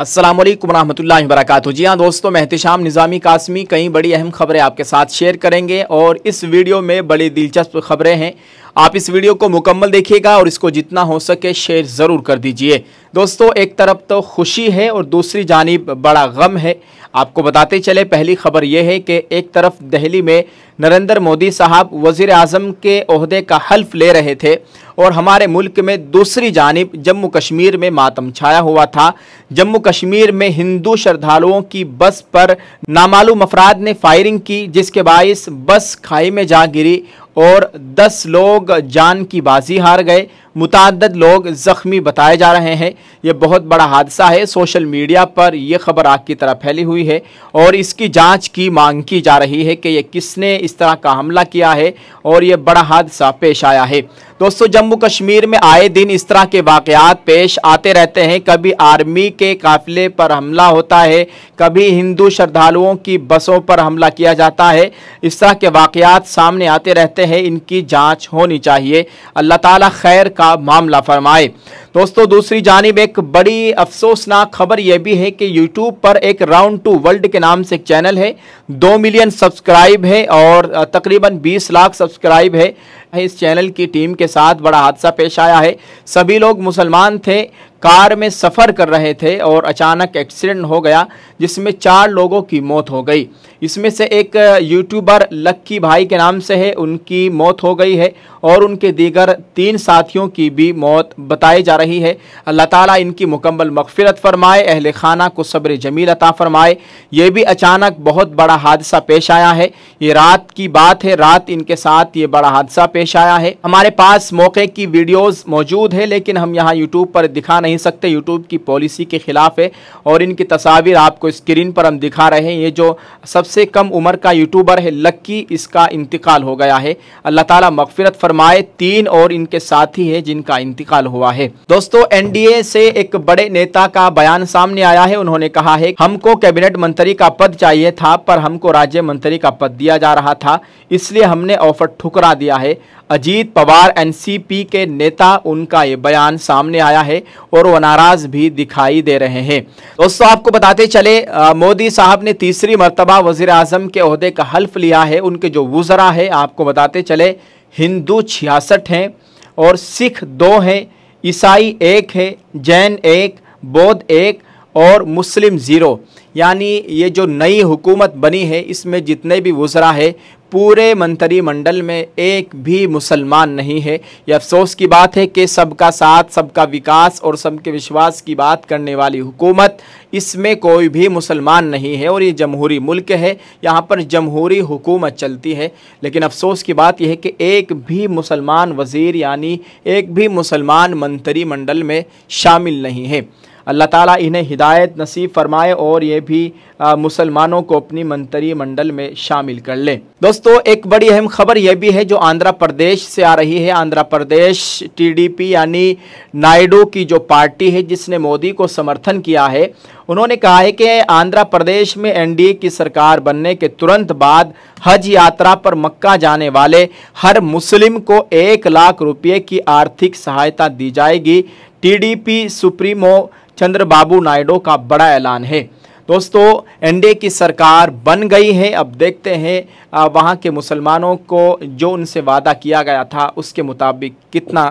अस्सलाम वालेकुम रहमतुल्लाहि व बरकातुहू। जी हाँ दोस्तों, मैं एहतिशाम निज़ामी कासमी कई बड़ी अहम खबरें आपके साथ शेयर करेंगे और इस वीडियो में बड़ी दिलचस्प खबरें हैं। आप इस वीडियो को मुकम्मल देखिएगा और इसको जितना हो सके शेयर ज़रूर कर दीजिए। दोस्तों, एक तरफ तो खुशी है और दूसरी जानिब बड़ा गम है। आपको बताते चले, पहली खबर यह है कि एक तरफ दिल्ली में नरेंद्र मोदी साहब वज़ीर आज़म के ओहदे का हल्फ ले रहे थे और हमारे मुल्क में दूसरी जानिब जम्मू कश्मीर में मातम छाया हुआ था। जम्मू कश्मीर में हिंदू श्रद्धालुओं की बस पर नामालूम अफराद ने फायरिंग की, जिसके बाइस बस खाई में जा गिरी और 10 लोग जान की बाजी हार गए। मुताद्दद लोग ज़ख्मी बताए जा रहे हैं। ये बहुत बड़ा हादसा है। सोशल मीडिया पर यह खबर आग की तरह फैली हुई है और इसकी जांच की मांग की जा रही है कि ये किसने इस तरह का हमला किया है और ये बड़ा हादसा पेश आया है। दोस्तों, जम्मू कश्मीर में आए दिन इस तरह के वाक़यात पेश आते रहते हैं। कभी आर्मी के काफिले पर हमला होता है, कभी हिंदू श्रद्धालुओं की बसों पर हमला किया जाता है। इस तरह के वाक़यात सामने आते रहते हैं। इनकी जांच होनी चाहिए। अल्लाह ताला खैर का मामला फरमाए। दोस्तों, दूसरी जानिब एक बड़ी अफसोसनाक खबर यह भी है कि यूट्यूब पर एक राउंड टू वर्ल्ड के नाम से एक चैनल है, 2 मिलियन सब्सक्राइब है और तकरीबन 20 लाख सब्सक्राइब है। इस चैनल की टीम के साथ बड़ा हादसा पेश आया है। सभी लोग मुसलमान थे, कार में सफ़र कर रहे थे और अचानक एक्सीडेंट हो गया जिसमें 4 लोगों की मौत हो गई। इसमें से एक यूट्यूबर लक्की भाई के नाम से है, उनकी मौत हो गई है और उनके दीगर 3 साथियों की भी मौत बताई जा रही है। अल्लाह ताला इनकी मुकम्मल मग़फ़िरत फरमाए, अहले खाना को सब्र जमील अता फरमाए। ये भी अचानक बहुत बड़ा हादसा पेश आया है। ये रात की बात है, रात इनके साथ ये बड़ा हादसा पेश आया है। हमारे पास मौके की वीडियोज़ मौजूद है लेकिन हम यहाँ यूट्यूब पर दिखा नहीं सकते, यूट्यूब की पॉलिसी के खिलाफ है और इनकी तस्वीर आपको स्क्रीन पर हम दिखा रहे हैं। ये जो सबसे कम उम्र का यूट्यूबर है लक्की, इसका इंतकाल हो गया है। अल्लाह ताला मग़फ़िरत फरमाए। 3 और इनके साथी हैं जिनका इंतकाल हुआ है। दोस्तों, एनडीए से एक बड़े नेता का बयान सामने आया है। उन्होंने कहा है, हमको कैबिनेट मंत्री का पद चाहिए था पर हमको राज्य मंत्री का पद दिया जा रहा था, इसलिए हमने ऑफर ठुकरा दिया है। अजीत पवार एनसीपी के नेता, उनका ये बयान सामने आया है और वो नाराज भी दिखाई दे रहे हैं। दोस्तों, आपको बताते चले, मोदी साहब ने तीसरी मर्तबा वज़ीर आज़म के ओहदे का हल्फ लिया है। उनके जो वुज़रा है, आपको बताते चले, हिंदू 66 हैं और सिख 2 हैं, ईसाई 1 है, जैन 1, बौद्ध 1 और मुस्लिम 0। यानी ये जो नई हुकूमत बनी है इसमें जितने भी वुज़रा है पूरे मंत्रिमंडल में एक भी मुसलमान नहीं है। यह अफसोस की बात है कि सबका साथ, सबका विकास और सबके विश्वास की बात करने वाली हुकूमत, इसमें कोई भी मुसलमान नहीं है और ये जमहूरी मुल्क है, यहाँ पर जमहूरी हुकूमत चलती है। लेकिन अफसोस की बात यह है कि एक भी मुसलमान वज़ीर यानी एक भी मुसलमान मंत्रिमंडल में शामिल नहीं है। अल्लाह ताला इन्हें हिदायत नसीब फरमाए और ये भी मुसलमानों को अपनी मंत्रिमंडल में शामिल कर लें। दोस्तों, एक बड़ी अहम खबर यह भी है जो आंध्र प्रदेश से आ रही है। आंध्र प्रदेश टीडीपी यानी नायडू की जो पार्टी है जिसने मोदी को समर्थन किया है, उन्होंने कहा है कि आंध्र प्रदेश में एनडीए की सरकार बनने के तुरंत बाद हज यात्रा पर मक्का जाने वाले हर मुस्लिम को 1 लाख रुपये की आर्थिक सहायता दी जाएगी। टीडीपी सुप्रीमो चंद्रबाबू नायडू का बड़ा ऐलान है। दोस्तों, एनडीए की सरकार बन गई है। अब देखते हैं वहाँ के मुसलमानों को जो उनसे वादा किया गया था उसके मुताबिक कितना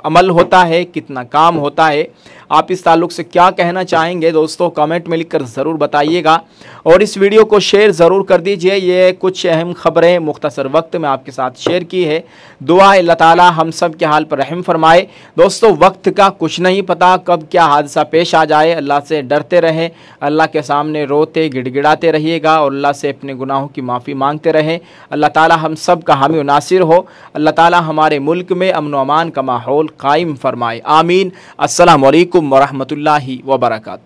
अमल होता है, कितना काम होता है। आप इस ताल्लुक़ से क्या कहना चाहेंगे दोस्तों, कमेंट में लिखकर ज़रूर बताइएगा और इस वीडियो को शेयर ज़रूर कर दीजिए। ये कुछ अहम खबरें मुख्तसर वक्त में आपके साथ शेयर की है। दुआ है अल्लाह ताला हम सब के हाल पर रहम फरमाए। दोस्तों, वक्त का कुछ नहीं पता, कब क्या हादसा पेश आ जाए। अल्लाह से डरते रहें, अल्लाह के सामने रोते गिड़गिड़ाते रहिएगा और अल्लाह से अपने गुनाहों की माफ़ी मांगते रहें। अल्लाह ताला हम सब का हामी व नासिर हो। अल्लाह ताला हमारे मुल्क में अमन व अमान का माहौल कायम फरमाए। आमीन। अस्सलामु अलैकुम व रहमतुल्लाहि व बरकातुहू।